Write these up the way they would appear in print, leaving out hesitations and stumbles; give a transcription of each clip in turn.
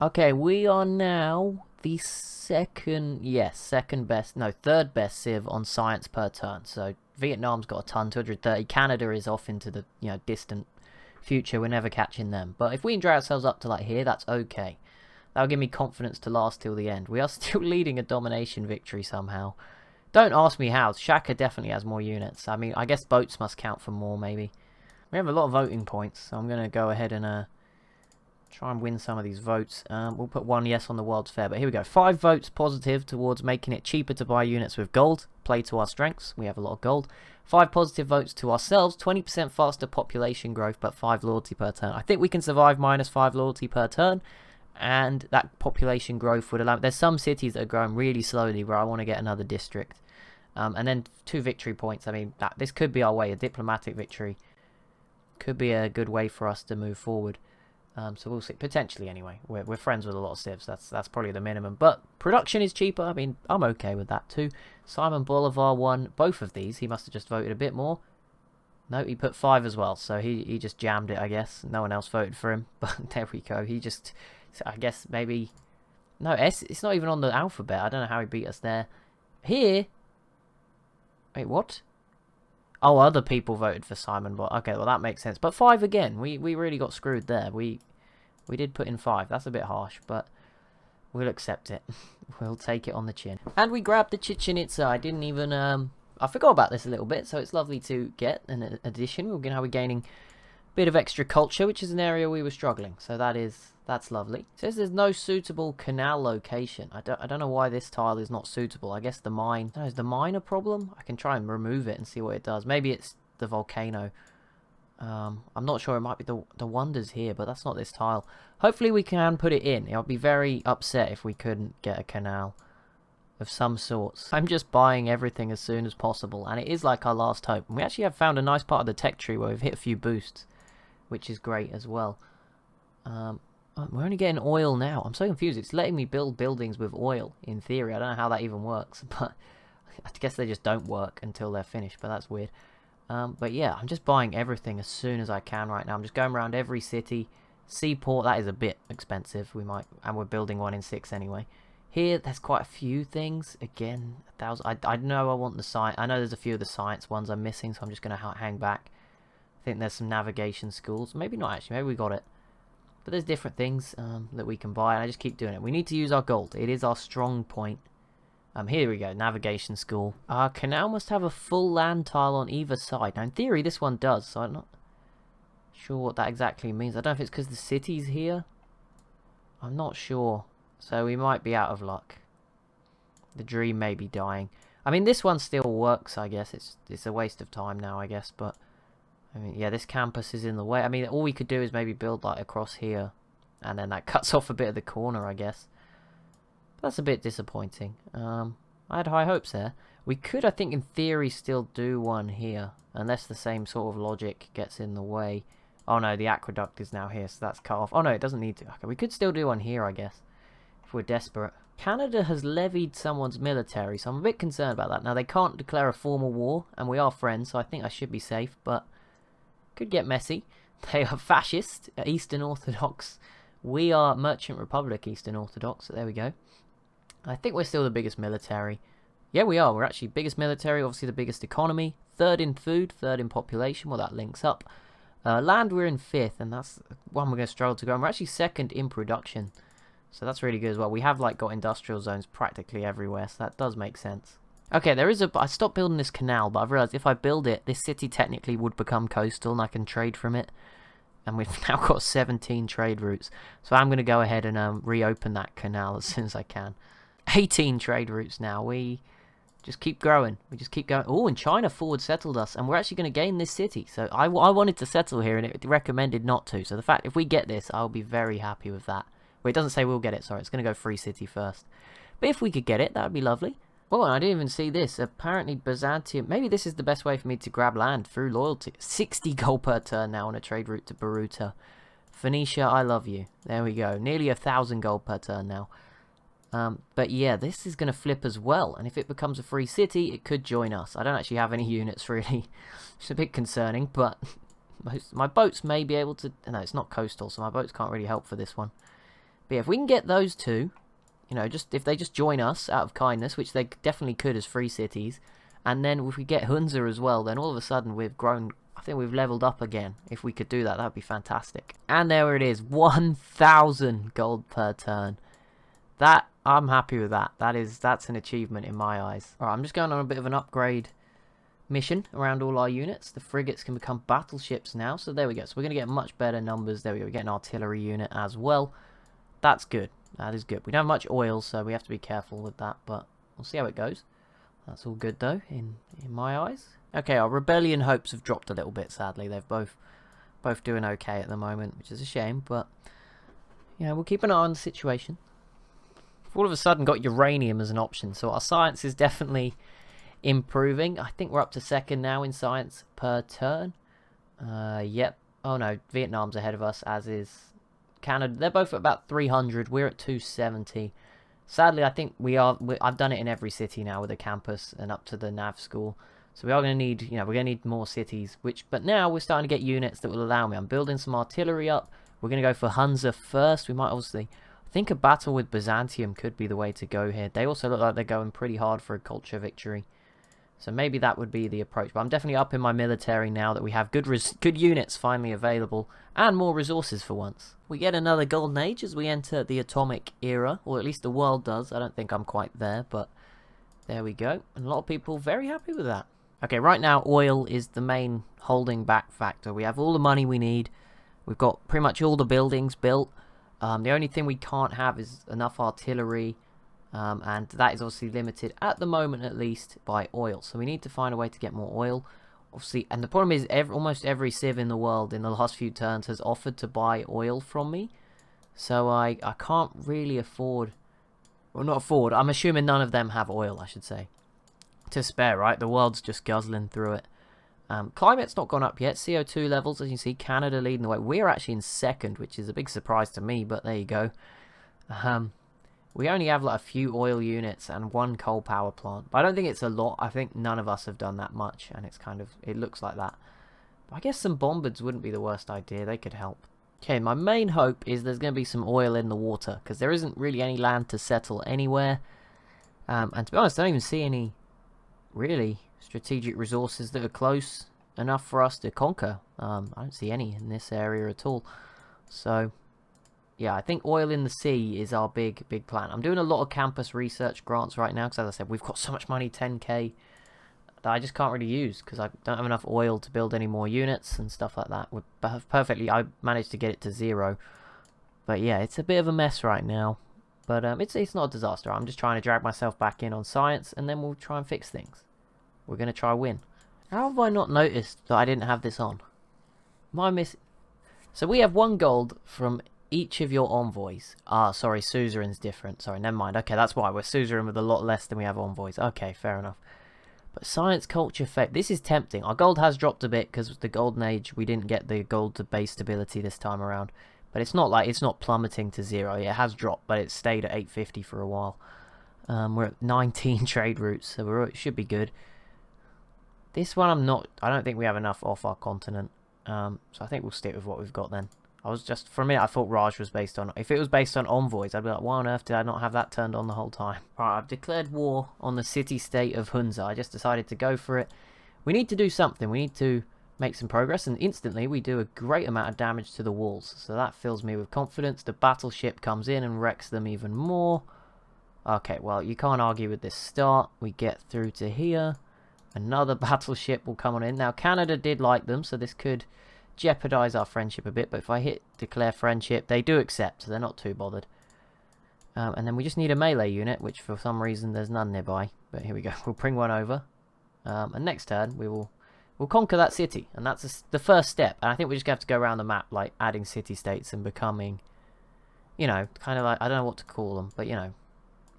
Okay, we are now the second best, no, third best civ on science per turn. So Vietnam's got a ton, 230. Canada is off into the, distant future. We're never catching them. But if we can drag ourselves up to like here, that's okay. That'll give me confidence to last till the end. We are still leading a domination victory somehow. Don't ask me how. Shaka definitely has more units. I mean, I guess boats must count for more, maybe. We have a lot of voting points, so I'm going to go ahead and try and win some of these votes. We'll put one yes on the World's Fair, but here we go. 5 votes positive towards making it cheaper to buy units with gold. Play to our strengths. We have a lot of gold. 5 positive votes to ourselves. 20% faster population growth, but 5 loyalty per turn. I think we can survive -5 loyalty per turn, and that population growth would allow... There's some cities that are growing really slowly where I want to get another district. And then 2 victory points. I mean, this could be our way. A diplomatic victory could be a good way for us to move forward. So we'll see. Potentially, anyway. We're friends with a lot of civs. That's probably the minimum. But production is cheaper. I mean, I'm okay with that too. Simon Bolivar won both of these. He must have just voted a bit more. No, he put 5 as well. So he just jammed it, I guess. No one else voted for him. But there we go. He just... I guess maybe... No, it's not even on the alphabet. I don't know how he beat us there. Here... Wait, what? Oh, other people voted for Simon, but okay, well that makes sense. But 5 again. We really got screwed there. We did put in 5. That's a bit harsh, but we'll accept it. We'll take it on the chin. And we grabbed the Chichen Itza. I didn't even I forgot about this a little bit, so it's lovely to get an addition. We're gaining a bit of extra culture, which is an area we were struggling. So that's lovely. It says there's no suitable canal location. I don't know why this tile is not suitable. I guess the mine... is the mine a problem? I can try and remove it and see what it does. Maybe it's the volcano. I'm not sure. It might be the wonders here, but that's not this tile. Hopefully we can put it in. I'll be very upset if we couldn't get a canal of some sorts. I'm just buying everything as soon as possible, and it is like our last hope. And we actually have found a nice part of the tech tree where we've hit a few boosts, which is great as well. We're only getting oil now. I'm so confused. It's letting me build buildings with oil, in theory. I don't know how that even works, but I guess they just don't work until they're finished, but that's weird. But yeah, I'm just buying everything as soon as I can right now. I'm just going around every city. Seaport, that is a bit expensive. And we're building one in 6 anyway. Here, there's quite a few things. Again, 1,000. I know I want the science. I know there's a few of the science ones I'm missing, so I'm just going to hang back. I think there's some navigation schools. Maybe not actually. Maybe we got it. But there's different things that we can buy, and I just keep doing it. We need to use our gold. It is our strong point. Here we go, navigation school. Our canal must have a full land tile on either side. Now, in theory, this one does, so I'm not sure what that exactly means. I don't know if it's because the city's here. I'm not sure. So we might be out of luck. The dream may be dying. I mean, this one still works, I guess. It's a waste of time now, I guess, but... I mean, yeah, this campus is in the way. I mean, all we could do is maybe build, like, across here. And then that cuts off a bit of the corner, I guess. That's a bit disappointing. I had high hopes there. We could, I think, in theory, still do one here. Unless the same sort of logic gets in the way. Oh no, the aqueduct is now here, so that's cut off. Oh no, it doesn't need to. Okay, we could still do one here, I guess. If we're desperate. Canada has levied someone's military, so I'm a bit concerned about that. Now, they can't declare a formal war, and we are friends, so I think I should be safe, but... Could get messy. They are fascist, Eastern Orthodox. We are Merchant Republic, Eastern Orthodox, so there we go. I think we're still the biggest military. Yeah, we are. We're actually biggest military, obviously the biggest economy. 3rd in food, 3rd in population. Well, that links up. Land, we're in 5th, and that's one we're going to struggle to go. And we're actually 2nd in production. So that's really good as well. We have like got industrial zones practically everywhere, so that does make sense. Okay, there is I stopped building this canal, but I've realised if I build it, this city technically would become coastal, and I can trade from it. And we've now got 17 trade routes. So I'm going to go ahead and reopen that canal as soon as I can. 18 trade routes now. We just keep growing. We just keep going. Oh, and China forward settled us. And we're actually going to gain this city. So I wanted to settle here, and it recommended not to. So the fact, if we get this, I'll be very happy with that. Well, it doesn't say we'll get it. Sorry, it's going to go free city first. But if we could get it, that would be lovely. Oh, and I didn't even see this. Apparently Byzantium... Maybe this is the best way for me to grab land through loyalty. 60 gold per turn now on a trade route to Baruta. Phoenicia, I love you. There we go. Nearly 1,000 gold per turn now. But yeah, this is going to flip as well. And if it becomes a free city, it could join us. I don't actually have any units, really. It's a bit concerning, but my boats may be able to... No, it's not coastal, so my boats can't really help for this one. But yeah, if we can get those two, you know, just if they just join us out of kindness, which they definitely could as free cities, and then if we get Hunza as well, then all of a sudden we've grown. I think we've leveled up again. If we could do that, that would be fantastic. And there it is, 1,000 gold per turn. That, I'm happy with that. That's an achievement in my eyes. Alright, I'm just going on a bit of an upgrade mission around all our units. The frigates can become battleships now, so there we go. So we're going to get much better numbers. There we go, we get an artillery unit as well. That's good. That is good. We don't have much oil, so we have to be careful with that, but we'll see how it goes. That's all good, though, in my eyes. Okay, our rebellion hopes have dropped a little bit, sadly. They've both doing okay at the moment, which is a shame, but yeah, we'll keep an eye on the situation. We've all of a sudden got uranium as an option, so our science is definitely improving. I think we're up to second now in science per turn. Yep. Oh no, Vietnam's ahead of us, as is Canada. They're both at about 300. We're at 270. Sadly, I think I've done it in every city now with a campus and up to the nav school. So we are going to need, you know, we're going to need more cities. But now we're starting to get units that will allow me. I'm building some artillery up. We're going to go for Hunza first. We might obviously, I think a battle with Byzantium could be the way to go here. They also look like they're going pretty hard for a culture victory. So maybe that would be the approach. But I'm definitely up in my military now that we have good units finally available and more resources for once. We get another golden age as we enter the atomic era, or at least the world does. I don't think I'm quite there, but there we go. And a lot of people very happy with that. Okay, right now oil is the main holding back factor. We have all the money we need. We've got pretty much all the buildings built. The only thing we can't have is enough artillery. And that is obviously limited, at the moment at least, by oil. So we need to find a way to get more oil. Obviously, and the problem is almost every civ in the world in the last few turns has offered to buy oil from me. So I can't really afford... Well, not afford. I'm assuming none of them have oil, I should say. To spare, right? The world's just guzzling through it. Climate's not gone up yet. CO2 levels, as you see, Canada leading the way. We're actually in second, which is a big surprise to me, but there you go. We only have like a few oil units and one coal power plant. But I don't think it's a lot. I think none of us have done that much, and it's kind of, it looks like that. But I guess some bombards wouldn't be the worst idea. They could help. Okay, my main hope is there's going to be some oil in the water, because there isn't really any land to settle anywhere. And to be honest, I don't even see any really strategic resources that are close enough for us to conquer. I don't see any in this area at all. So yeah, I think oil in the sea is our big plan. I'm doing a lot of campus research grants right now, because as I said, we've got so much money, 10k, that I just can't really use, because I don't have enough oil to build any more units and stuff like that. I managed to get it to 0. But yeah, it's a bit of a mess right now. But it's not a disaster. I'm just trying to drag myself back in on science, and then we'll try and fix things. We're going to try win. How have I not noticed that I didn't have this on? Am I missing? So we have 1 gold from each of your envoys. Ah, sorry, suzerain's different. Sorry, never mind. Okay, that's why. We're suzerain with a lot less than we have envoys. Okay, fair enough. But science, culture, fate. This is tempting. Our gold has dropped a bit because the golden age, we didn't get the gold to base stability this time around. But it's not like it's not plummeting to 0. It has dropped, but it stayed at 850 for a while. We're at 19 trade routes, so it should be good. This one I don't think we have enough off our continent. So I think we'll stick with what we've got then. For a minute I thought Raj was based on, if it was based on envoys, I'd be like, why on earth did I not have that turned on the whole time? Right, I've declared war on the city-state of Hunza. I just decided to go for it. We need to do something. We need to make some progress, and instantly we do a great amount of damage to the walls. So that fills me with confidence. The battleship comes in and wrecks them even more. Okay, well, you can't argue with this start. We get through to here. Another battleship will come on in. Now, Canada did like them, so this could jeopardize our friendship a bit. But if I hit declare friendship, they do accept, so they're not too bothered. And then we just need a melee unit, which for some reason there's none nearby. But here we go. We'll bring one over. And next turn, we'll conquer that city. And that's the first step. And I think we just have to go around the map, like adding city-states and becoming, you know, kind of like, I don't know what to call them, but, you know,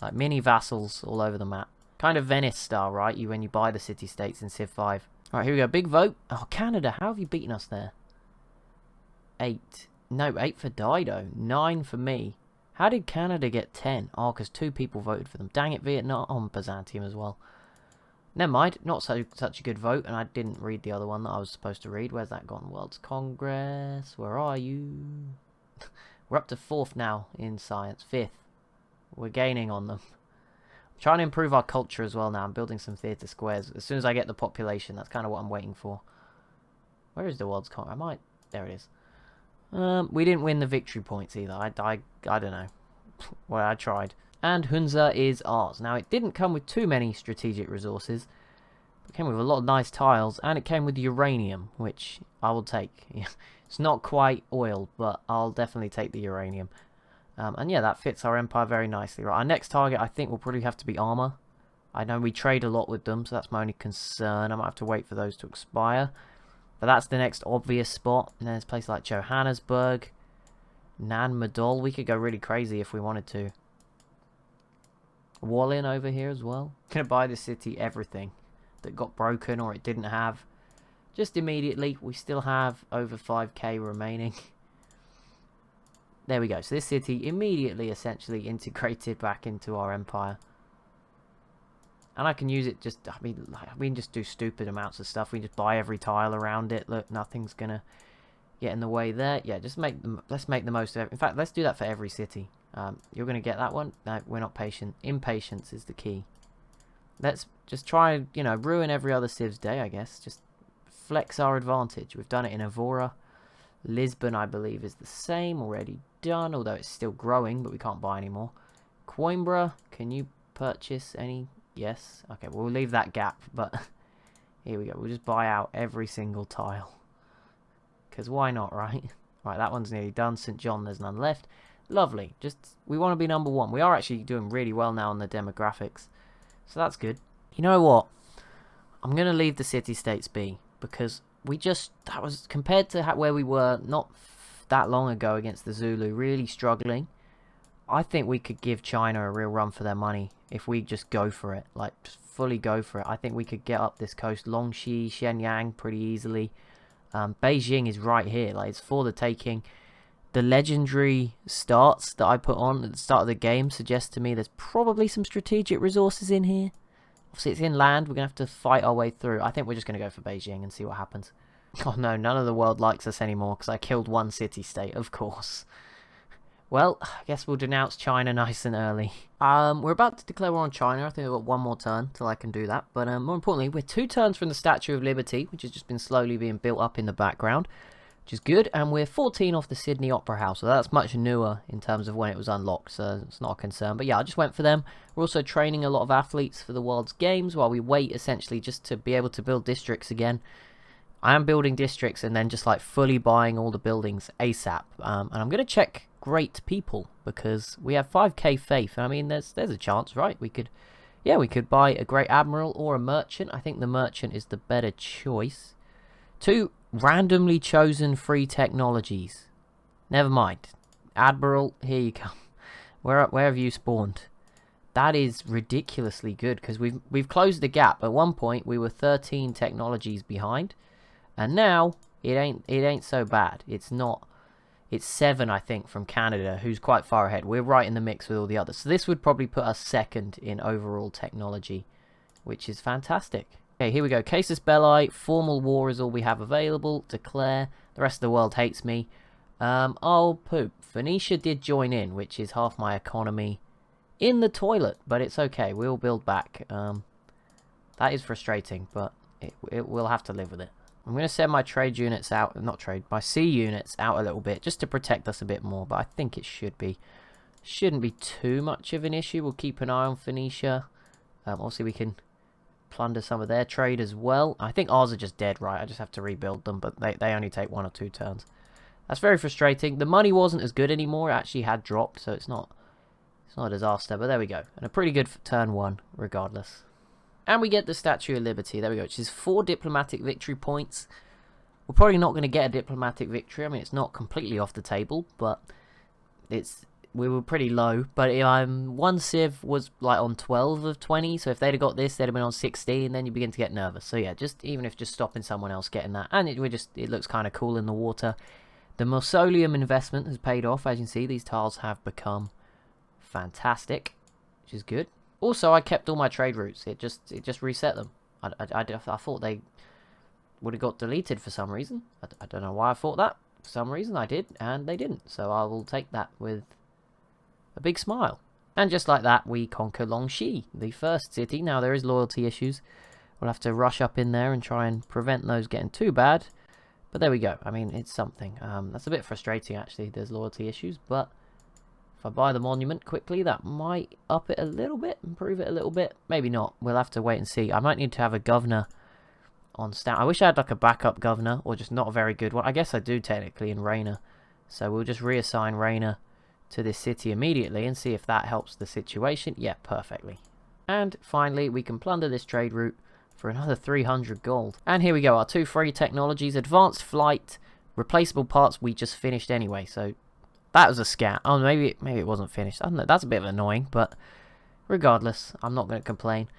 like mini vassals all over the map. Kind of Venice style, right? When you buy the city-states in Civ 5. Alright, here we go. Big vote. Oh, Canada, how have you beaten us there? 8. No, 8 for Dido. 9 for me. How did Canada get 10? Oh, because 2 people voted for them. Dang it, Vietnam. Oh, Byzantium as well. Never mind. Not such a good vote, and I didn't read the other one that I was supposed to read. Where's that gone? World's Congress. Where are you? We're up to 4th now in science. 5th. We're gaining on them. I'm trying to improve our culture as well now. I'm building some theatre squares. As soon as I get the population, that's kind of what I'm waiting for. Where is the world's con? I might... There it is. We didn't win the victory points either. I don't know. Well, I tried. And Hunza is ours. Now, it didn't come with too many strategic resources. It came with a lot of nice tiles, and it came with uranium, which I will take. It's not quite oil, but I'll definitely take the uranium. And yeah, that fits our empire very nicely. Right, our next target, I think, will probably have to be armor. I know we trade a lot with them, so that's my only concern. I might have to wait for those to expire. But that's the next obvious spot. And then there's places like Johannesburg, Nan Madol. We could go really crazy if we wanted to. Wallin over here as well. Gonna buy the city everything that got broken or it didn't have. Just immediately. We still have over 5k remaining. There we go. So this city immediately essentially integrated back into our empire. And I can use it just, I mean, we can just do stupid amounts of stuff. We can just buy every tile around it. Look, nothing's gonna get in the way there. Yeah, just let's make the most of it. In fact, let's do that for every city. You're gonna get that one. No, we're not patient. Impatience is the key. Let's just try, you know, ruin every other civ's day, I guess. Just flex our advantage. We've done it in Evora. Lisbon, I believe, is the same. Already done, although it's still growing, but we can't buy anymore. Coimbra, can you purchase any? Yes. Okay, we'll leave that gap, but here we go. We'll just buy out every single tile. Because why not, right? Right, that one's nearly done. St. John, there's none left. Lovely. Just, we want to be number 1. We are actually doing really well now on the demographics. So that's good. You know what? I'm going to leave the city-states be. Because we just, that was, compared to where we were not that long ago against the Zulu, really struggling. I think we could give China a real run for their money if we just go for it. Like, just fully go for it. I think we could get up this coast, Longxi, Shenyang, pretty easily. Beijing is right here. Like, it's for the taking. The legendary starts that I put on at the start of the game suggest to me there's probably some strategic resources in here. Obviously, it's inland. We're going to have to fight our way through. I think we're just going to go for Beijing and see what happens. Oh, no. None of the world likes us anymore because I killed one city-state, of course. Well, I guess we'll denounce China nice and early. We're about to declare war on China. I think I've got one more turn till I can do that. But more importantly, we're 2 turns from the Statue of Liberty, which has just been slowly being built up in the background, which is good. And we're 14 off the Sydney Opera House, so that's much newer in terms of when it was unlocked, so it's not a concern. But yeah, I just went for them. We're also training a lot of athletes for the World's Games while we wait, essentially, just to be able to build districts again. I am building districts and then just like fully buying all the buildings ASAP. And I'm going to check great people because we have 5k faith. I mean, there's a chance, right? We could buy a great admiral or a merchant. I think the merchant is the better choice. 2 randomly chosen free technologies. Never mind. Admiral, here you come. Where have you spawned? That is ridiculously good because we've closed the gap. At one point we were 13 technologies behind, and now it ain't so bad. It's 7, I think, from Canada, who's quite far ahead. We're right in the mix with all the others. So this would probably put us 2nd in overall technology, which is fantastic. Okay, here we go. Casus Belli, formal war is all we have available. Declare. The rest of the world hates me. Oh, poop. Phoenicia did join in, which is half my economy in the toilet, but it's okay. We'll build back. That is frustrating, but we'll have to live with it. I'm going to send my trade units out, my sea units out a little bit, just to protect us a bit more, but I think it shouldn't be too much of an issue. We'll keep an eye on Phoenicia. Obviously, we can plunder some of their trade as well. I think ours are just dead, right? I just have to rebuild them, but they only take 1 or 2 turns. That's very frustrating. The money wasn't as good anymore. It actually had dropped, so it's not a disaster, but there we go. And a pretty good turn 1, regardless. And we get the Statue of Liberty. There we go, which is 4 diplomatic victory points. We're probably not going to get a diplomatic victory. I mean, it's not completely off the table, but we were pretty low. But one civ was like on 12 of 20, so if they'd have got this, they'd have been on 16, then you begin to get nervous. So yeah, even if stopping someone else getting that, and it looks kind of cool in the water. The mausoleum investment has paid off. As you can see, these tiles have become fantastic, which is good. Also, I kept all my trade routes. It just reset them. I thought they would have got deleted for some reason. I don't know why I thought that, For some reason I did, and they didn't. So I will take that with a big smile. And just like that, we conquer Longxi, the first city. Now, there is loyalty issues. We'll have to rush up in there and try and prevent those getting too bad. But there we go. I mean, it's something. That's a bit frustrating, actually. There's loyalty issues, but if I buy the monument quickly, that might up it a little bit, improve it a little bit. Maybe not. We'll have to wait and see. I might need to have a governor on stamp. I wish I had like a backup governor, or just not a very good one. I guess I do technically in Reina. So we'll just reassign Reina to this city immediately and see if that helps the situation. Yeah, perfectly. And finally, we can plunder this trade route for another 300 gold. And here we go, our 2 free technologies. Advanced flight, replaceable parts we just finished anyway, so that was a scat. Oh, maybe it wasn't finished. I don't know, that's a bit annoying, but regardless, I'm not going to complain.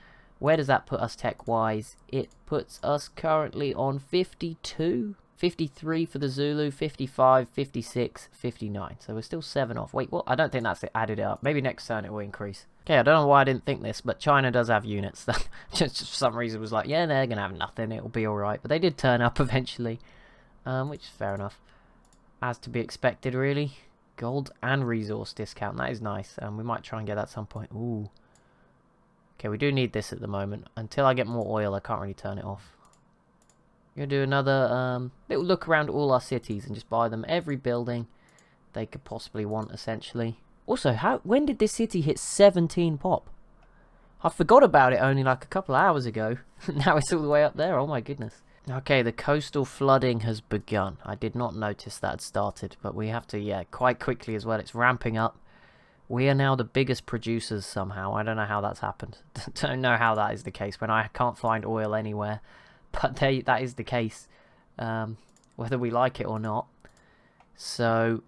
Where does that put us tech-wise? It puts us currently on 52, 53 for the Zulu, 55, 56, 59. So we're still 7 off. Wait, what? I don't think that's it. Added it up. Maybe next turn it will increase. Okay, I don't know why I didn't think this, but China does have units. That just for some reason was like, yeah, they're going to have nothing. It'll be alright. But they did turn up eventually, which is fair enough. As to be expected, really. Gold and resource discount. That is nice. We might try and get that at some point. Ooh. Okay, we do need this at the moment. Until I get more oil, I can't really turn it off. I'm going to do another little look around all our cities and just buy them every building they could possibly want, essentially. Also, when did this city hit 17 pop? I forgot about it only like a couple of hours ago. Now it's all the way up there. Oh my goodness. Okay, the coastal flooding has begun. I did not notice that had started, but we have to, yeah, quite quickly as well. It's ramping up. We are now the biggest producers somehow. I don't know how that's happened. Don't know how that is the case when I can't find oil anywhere. But that is the case, whether we like it or not. So,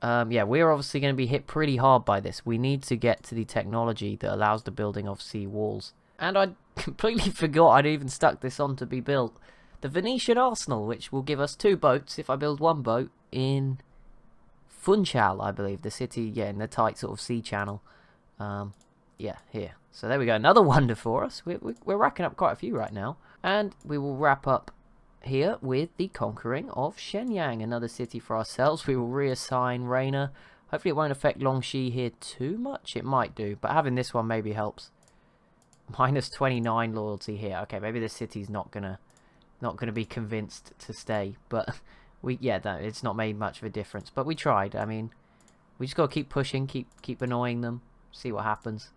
yeah, we're obviously going to be hit pretty hard by this. We need to get to the technology that allows the building of sea walls. And I completely forgot I'd even stuck this on to be built. The Venetian Arsenal, which will give us 2 boats if I build 1 boat in Funchal, I believe, the city, yeah, in the tight sort of sea channel. Yeah, here. So there we go, another wonder for us. We're racking up quite a few right now. And we will wrap up here with the conquering of Shenyang, another city for ourselves. We will reassign Reina. Hopefully it won't affect Longxi here too much. It might do, but having this one maybe helps. Minus 29 loyalty here. Okay, maybe this city's not gonna be convinced to stay, but it's not made much of a difference. But we tried. I mean, we just gotta keep pushing, keep annoying them, see what happens.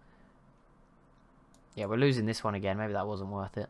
Yeah, we're losing this one again. Maybe that wasn't worth it.